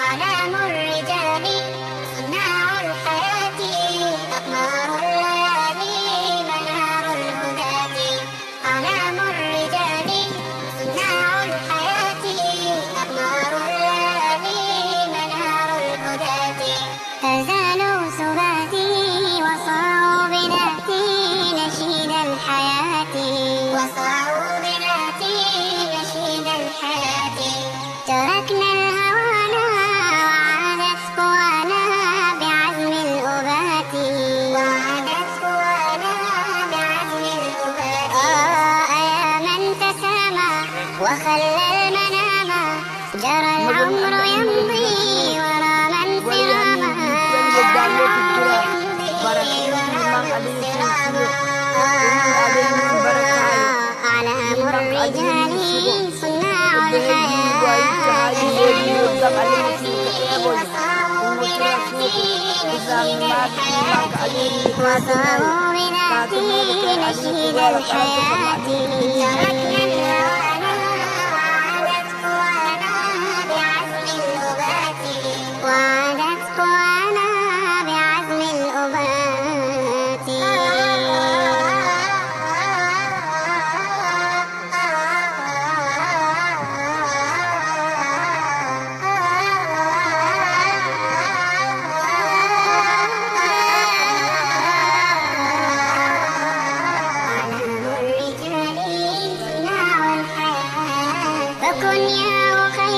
أعلام الرجال صناع الحياة، أقمار الليالي منار الهداة. أعلام الرجال صناع الحياة، أقمار الليالي منار الهداة. أزالوا سباتي وصاروا بذاتي نشيد الحياة، وصاروا بذاتي نشيد الحياة. تركنا الهوانا وعادت قوانا بعزم الأبات، وعادت قوانا بعزم الأبات. يا من تسامى وخلى المنام، جرى العمر يمضي ورا من سراما. أعلام الرجال صناع الحياة، وصاروا بذاتي نشيد الحياة. تركنا الهوانا وعادت قوانا بعزم الأبات، وعادت قوانا بعزم الأبات. فكن يا أخي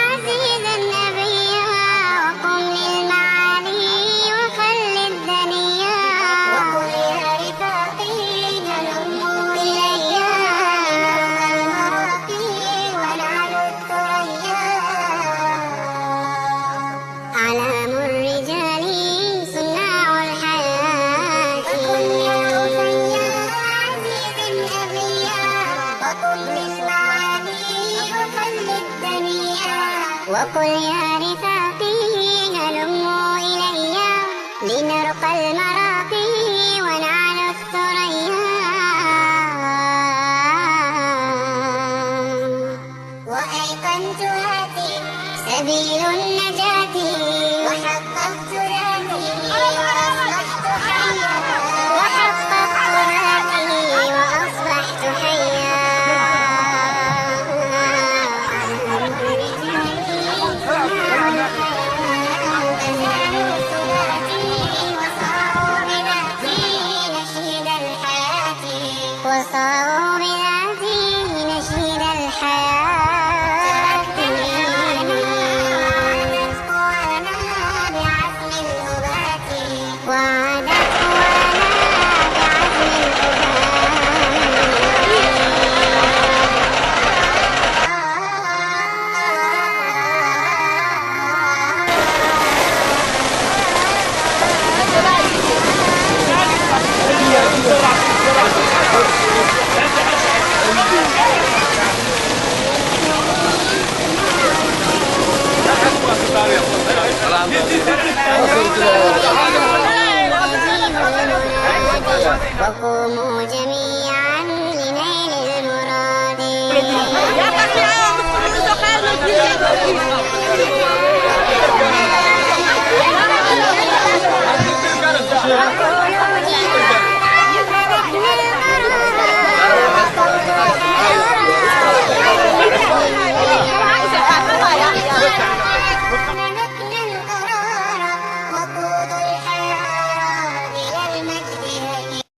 عزيزا نبيا، وقم للمعالي وخل الدنيا. وقل يا رفاقي هلموا إلي، المراقي ونعلو الثريا. أعلام الرجال صناع الحياة. فكن يا أخي عزيزا نبيا، وقم للمعالي وخل الدنيا. وقل يا رفاقي هلموا إلي، لنرقى المراقي ونعلو الثريا. وأيقنت هاتي سبيل النجاة، وحق